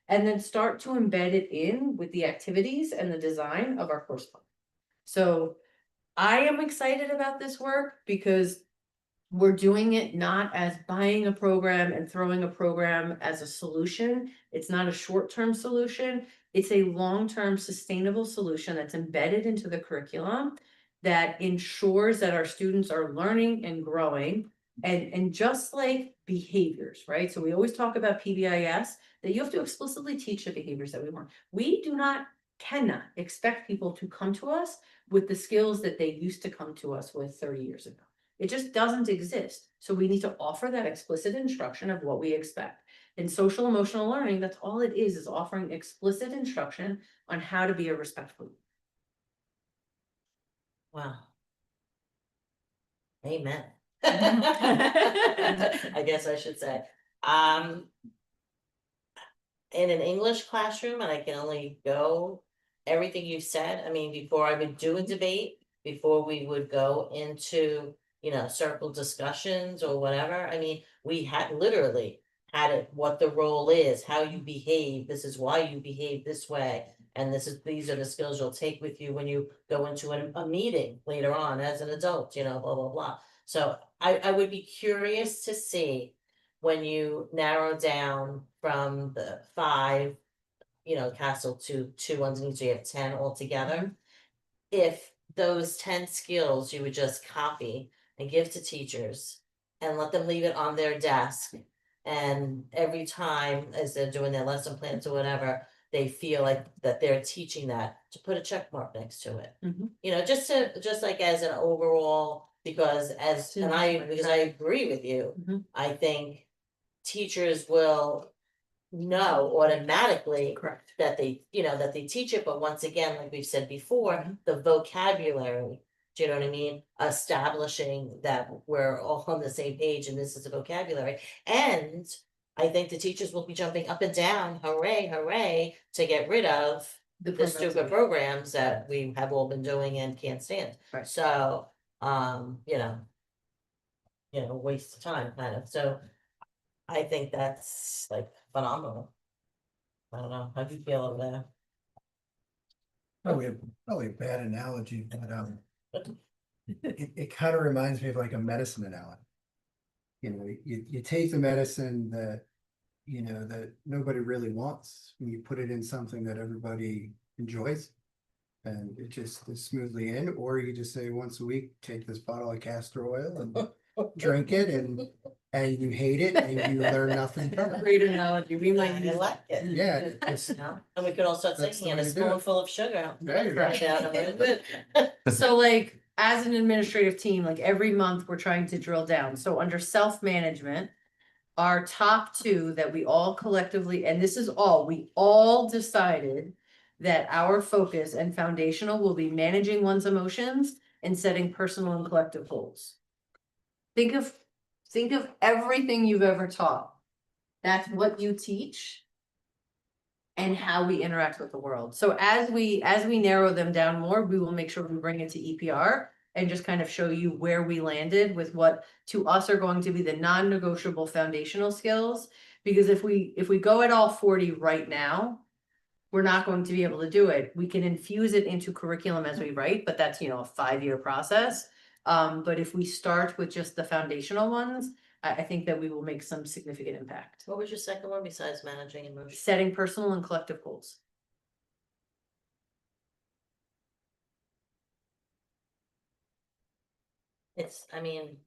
And then start to embed it in with the activities and the design of our course plan. So I am excited about this work because we're doing it not as buying a program and throwing a program as a solution. It's not a short-term solution. It's a long-term sustainable solution that's embedded into the curriculum that ensures that our students are learning and growing, and just like behaviors, right? So we always talk about PBIS, that you have to explicitly teach the behaviors that we want. We cannot expect people to come to us with the skills that they used to come to us with 30 years ago. It just doesn't exist. So we need to offer that explicit instruction of what we expect. In social emotional learning, that's all it is offering explicit instruction on how to be a respectful. Wow. Amen. I guess I should say. In an English classroom, and I can only go everything you said. I mean, before I would do a debate, before we would go into, circle discussions or whatever. I mean, we had literally had it, what the role is, how you behave. This is why you behave this way. And these are the skills you'll take with you when you go into a meeting later on as an adult, blah, blah, blah. So I would be curious to see when you narrow down from the 5, castle to 2 underneath, so you have 10 altogether. If those 10 skills you would just copy and give to teachers and let them leave it on their desk. And every time as they're doing their lesson plans or whatever, they feel like that they're teaching that, to put a check mark next to it. Just like as an overall, because I agree with you. I think teachers will know automatically Correct. that they teach it, but once again, like we've said before, the vocabulary, do you know what I mean? Establishing that we're all on the same page and this is the vocabulary. And I think the teachers will be jumping up and down, hooray, hooray, to get rid of the stupid programs that we have all been doing and can't stand. Right. So, waste of time kind of. So I think that's like phenomenal. I don't know, how do you feel over there? Probably a bad analogy, but it kind of reminds me of like a medicine analogy. You take the medicine that that nobody really wants, and you put it in something that everybody enjoys, and it just is smoothly in. Or you just say once a week, take this bottle of castor oil and drink it, and and you hate it and you learn nothing from it. Great analogy, we might I use like it. Yeah, it's, You know, and we could all start That's the singing, and a way to do it. spoonful of sugar. There you go. Right down the road. So like, as an administrative team, like every month, we're trying to drill down. So under self-management, our top two that we all collectively, and this is all, we all decided that our focus and foundational will be managing one's emotions and setting personal and collective goals. Think of everything you've ever taught. That's what you teach and how we interact with the world. So as we narrow them down more, we will make sure we bring it to EPR and just kind of show you where we landed with what to us are going to be the non-negotiable foundational skills. Because if we go at all 40 right now, we're not going to be able to do it. We can infuse it into curriculum as we write, but that's, a 5-year process. But if we start with just the foundational ones, I think that we will make some significant impact. What was your second one besides managing emotions? Setting personal and collective goals. I mean,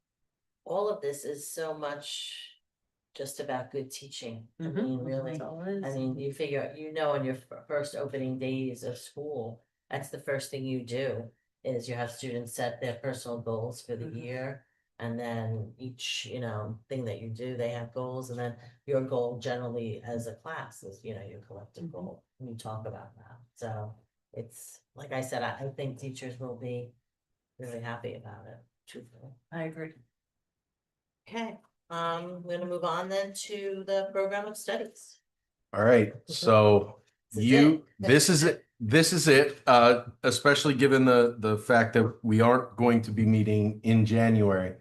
all of this is so much just about good teaching. I mean, really. That's all it is. I mean, you figure, on your first opening days of school, that's the first thing you do, is you have students set their personal goals for the Mhm. year. And then each, thing that you do, they have goals, and then your goal generally as a class is, your collective Mhm. goal, and you talk about that. So it's, like I said, I think teachers will be really happy about it, truthfully. I agree. Okay, we're gonna move on then to the program of studies. All right, so This is it. this is it, especially given the fact that we aren't going to be meeting in January.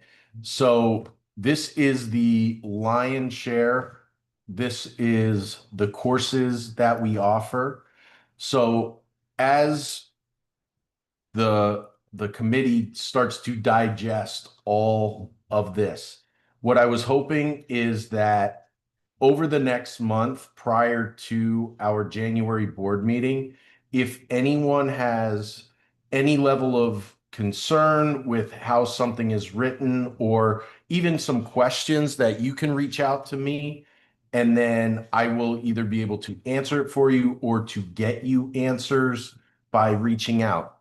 So this is the lion's share. This is the courses that we offer. So as the committee starts to digest all of this, what I was hoping is that over the next month prior to our January board meeting, if anyone has any level of concern with how something is written, or even some questions, that you can reach out to me, and then I will either be able to answer it for you or to get you answers by reaching out.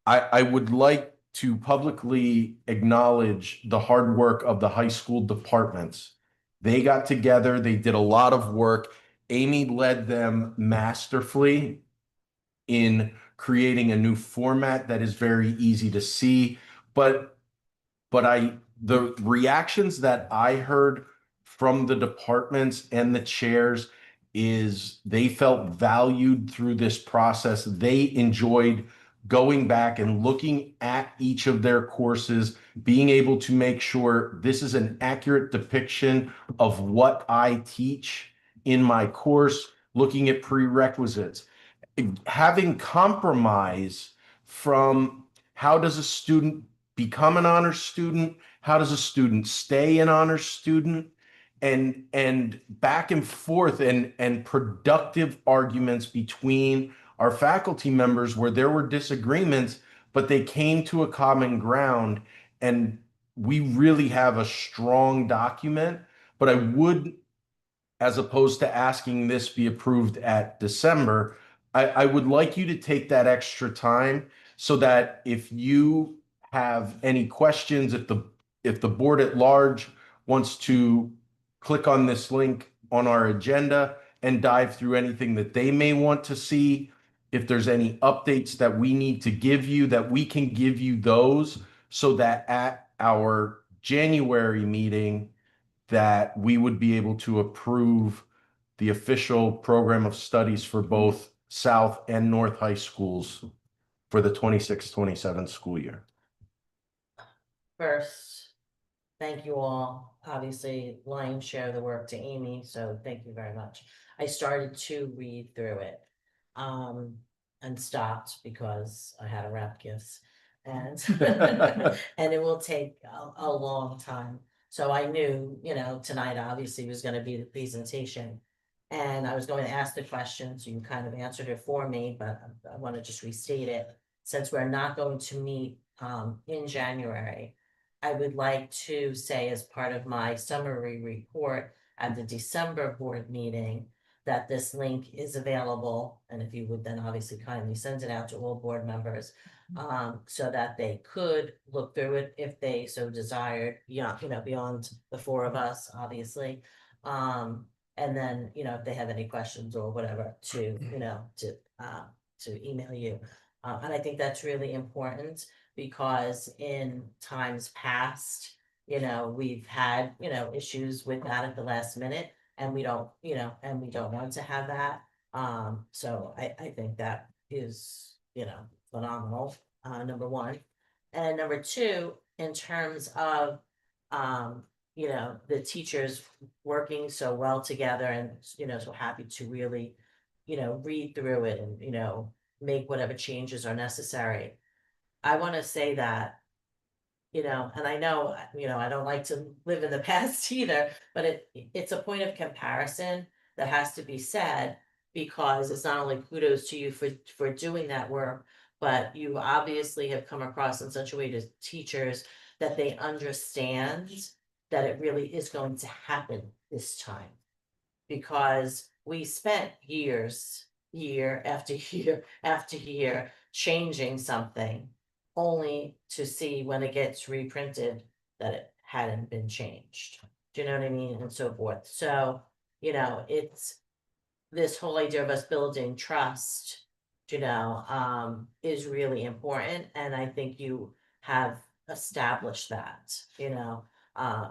I would like to publicly acknowledge the hard work of the high school departments. They got together, they did a lot of work. Amy led them masterfully in creating a new format that is very easy to see. But the reactions that I heard from the departments and the chairs is they felt valued through this process. They enjoyed going back and looking at each of their courses, being able to make sure this is an accurate depiction of what I teach in my course, looking at prerequisites, having compromise from how does a student become an honor student, how does a student stay an honor student, and back and forth, and productive arguments between our faculty members where there were disagreements, but they came to a common ground, and we really have a strong document. But I would, as opposed to asking this be approved at December, I would like you to take that extra time so that if you have any questions, if the board at large wants to click on this link on our agenda and dive through anything that they may want to see, if there's any updates that we need to give you, that we can give you those, so that at our January meeting, that we would be able to approve the official program of studies for both South and North High Schools for the 26-27 school year. First, thank you all. Obviously, lion's share of the work to Amy, so thank you very much. I started to read through it, and stopped because I had to wrap gifts, and and it will take a long time. So I knew, tonight obviously was going to be the presentation, and I was going to ask the questions. You kind of answered it for me, but I want to just restate it. Since we're not going to meet in January, I would like to say as part of my summary report at the December board meeting, that this link is available, and if you would then obviously kindly send it out to all board members, so that they could look through it if they so desired, beyond the four of us, obviously. And then, if they have any questions or whatever, to email you. And I think that's really important, because in times past, we've had, issues with that at the last minute, and we don't want to have that. So I think that is, phenomenal, number one. And number two, in terms of, the teachers working so well together, and, so happy to really, read through it and, make whatever changes are necessary. I want to say that, and I know, I don't like to live in the past either, but it's a point of comparison that has to be said, because it's not only kudos to you for doing that work, but you obviously have come across in such a way to teachers that they understand that it really is going to happen this time. Because we spent years, year after year after year, changing something, only to see when it gets reprinted that it hadn't been changed. Do you know what I mean? And so forth. So, it's this whole idea of us building trust, is really important. And I think you have established that,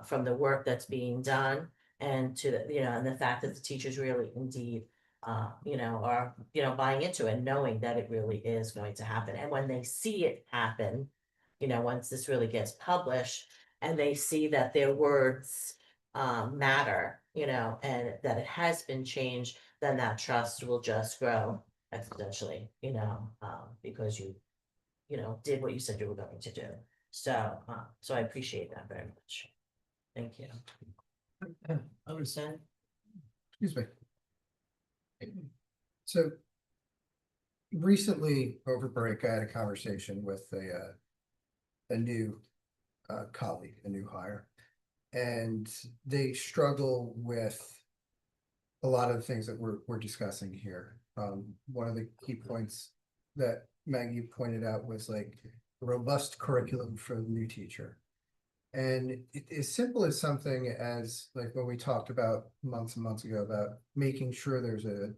from the work that's being done, and to the, and the fact that the teachers really indeed, are, buying into it, knowing that it really is going to happen. And when they see it happen, once this really gets published, and they see that their words matter, and that it has been changed, then that trust will just grow exponentially, because you, did what you said you were going to do. So, so I appreciate that very much. Thank you. Understand? Excuse me. So recently over break, I had a conversation with a new colleague, a new hire, and they struggle with a lot of the things that we're discussing here. One of the key points that Maggie pointed out was like robust curriculum for the new teacher. And as simple as something as like when we talked about months and months ago about making sure there's a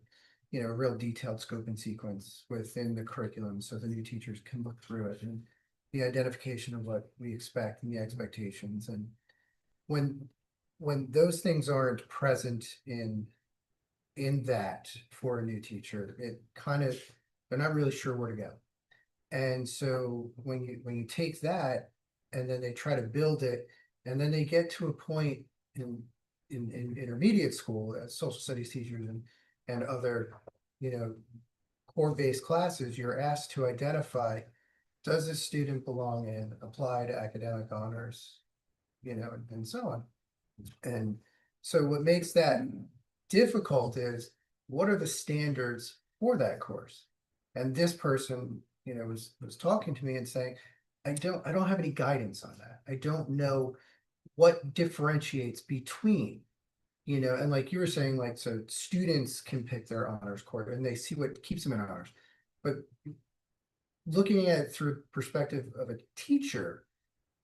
real detailed scope and sequence within the curriculum so the new teachers can look through it, and the identification of what we expect and the expectations. And when those things aren't present in that for a new teacher, it kind of, they're not really sure where to go. And so when you take that and then they try to build it, and then they get to a point in intermediate school as social studies teachers and other, core-based classes, you're asked to identify, does this student belong in applied academic honors, and so on. And so what makes that difficult is, what are the standards for that course? And this person, was talking to me and saying, I don't have any guidance on that. I don't know what differentiates between, and like you were saying, like, so students can pick their honors course and they see what keeps them in honors. But looking at it through perspective of a teacher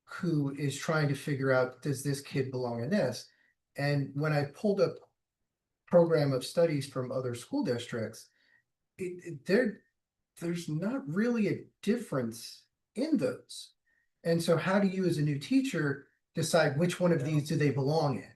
who is trying to figure out, does this kid belong in this? And when I pulled up program of studies from other school districts, there's not really a difference in those. And so how do you as a new teacher decide which one of these do they belong in?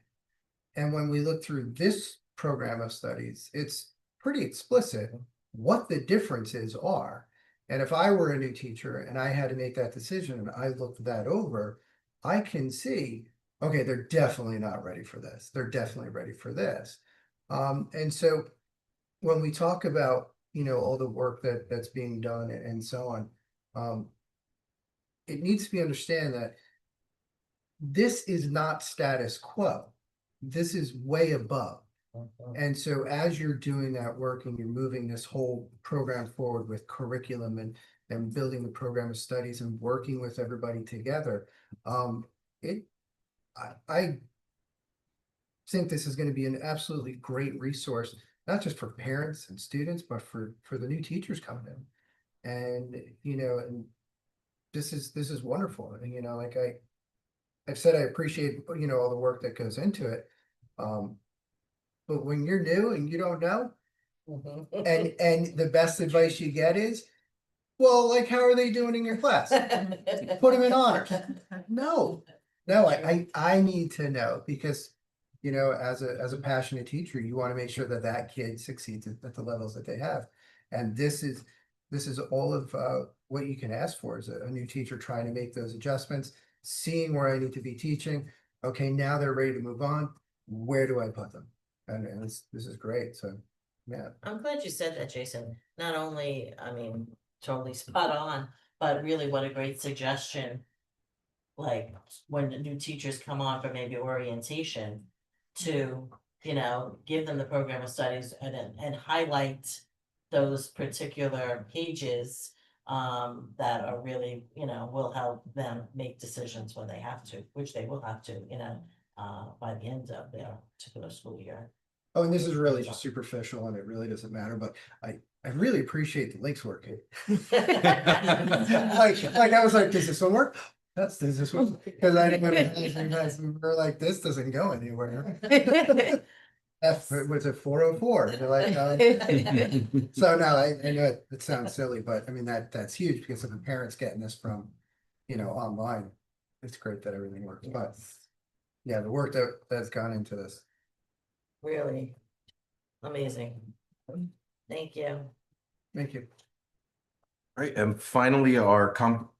And when we look through this program of studies, it's pretty explicit what the differences are. And if I were a new teacher and I had to make that decision and I looked that over, I can see, okay, they're definitely not ready for this. They're definitely ready for this. And so when we talk about, all the work that's being done and so on, it needs to be understood that this is not status quo. This is way above. And so as you're doing that work and you're moving this whole program forward with curriculum and building the program of studies and working with everybody together, I think this is gonna be an absolutely great resource, not just for parents and students, but for the new teachers coming in. And, and this is wonderful. And, like I've said, I appreciate, all the work that goes into it. But when you're new and you don't know, and the best advice you get is, well, like, how are they doing in your class? Put them in honors. No, I need to know because, as a passionate teacher, you want to make sure that that kid succeeds at the levels that they have. And this is all of what you can ask for as a new teacher trying to make those adjustments, seeing where I need to be teaching. Okay, now they're ready to move on. Where do I put them? And this is great. So, yeah. I'm glad you said that, Jason. Not only, I mean, totally spot on, but really what a great suggestion. Like when the new teachers come on for maybe orientation to, give them the program of studies and highlight those particular pages that are really, will help them make decisions when they have to, which they will have to, by the end of their particular school year. Oh, and this is really just superficial and it really doesn't matter, but I really appreciate the links working. Like I was like, does this one work? Does this one? Because I didn't we're like, this doesn't go anywhere. Was it 404? They're like, so no, I know it sounds silly, but I mean that's huge because if a parent's getting this from, online, it's great that everything works. But yeah, the work that's gone into this. Really amazing. Thank you. Thank you. Right, and finally, our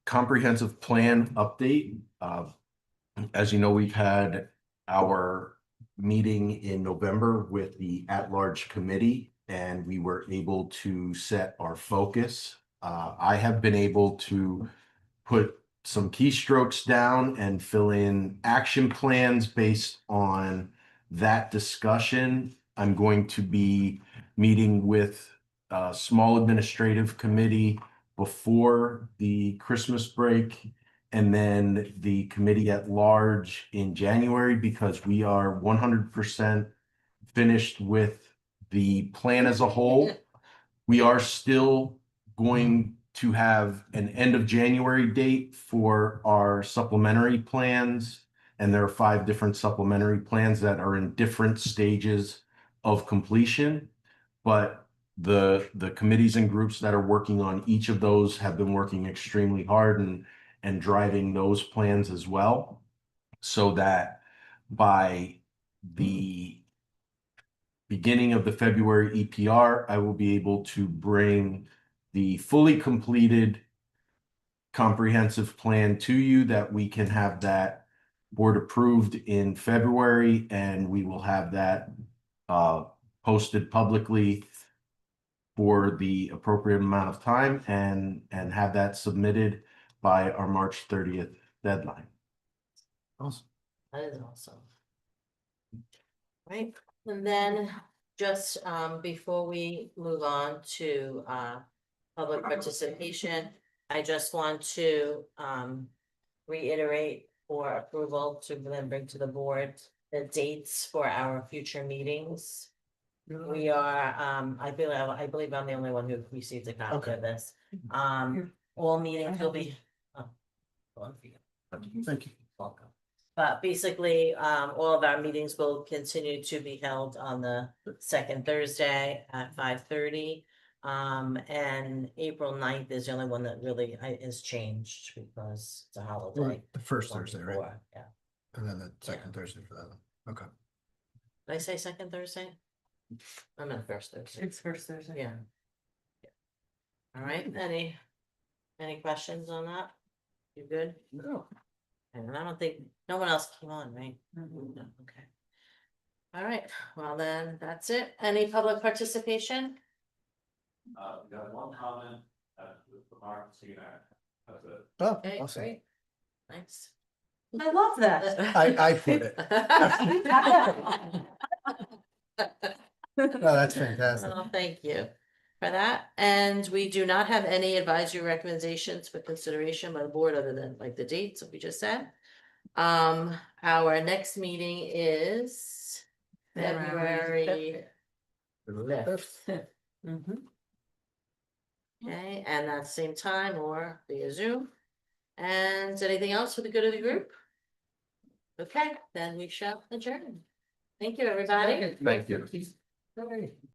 comprehensive plan update. As you know, we've had our meeting in November with the at-large committee, and we were able to set our focus. I have been able to put some keystrokes down and fill in action plans based on that discussion. I'm going to be meeting with a small administrative committee before the Christmas break and then the committee at large in January because we are 100% finished with the plan as a whole. We are still going to have an end of January date for our supplementary plans. And there are 5 different supplementary plans that are in different stages of completion. But the committees and groups that are working on each of those have been working extremely hard and driving those plans as well. So that by the beginning of the February EPR, I will be able to bring the fully completed comprehensive plan to you that we can have that board approved in February, and we will have that posted publicly for the appropriate amount of time and have that submitted by our March 30th deadline. Awesome. That is awesome. Right, and then just before we move on to public participation, I just want to reiterate for approval to then bring to the board the dates for our future meetings. We are, I believe I'm the only one who received a copy of this. All meetings will be. Thank you. Welcome. But basically, all of our meetings will continue to be held on the second Thursday at 5:30. And April 9th is the only one that really is changed because it's a holiday. Right, the first One Thursday, right? before, yeah. And then the second Thursday for that one. Okay. Did I say second Thursday? I meant first Thursday. It's first Thursday. Yeah. All right, any questions on that? You good? No. And I don't think, no one else came on, right? No, okay. All right, well then, that's it. Any public participation? We got one comment, from our CNR, that's it. Oh, Okay, awesome. great. Thanks. I love that. I put it. No, that's fantastic. Well, thank you for that. And we do not have any advisory recommendations for consideration by the board other than like the dates that we just said. Our next meeting is February fifth. Mhm. Okay, and at the same time or via Zoom. And anything else for the good of the group? Okay, then we shall adjourn. Thank you, everybody. Thank you. Hey.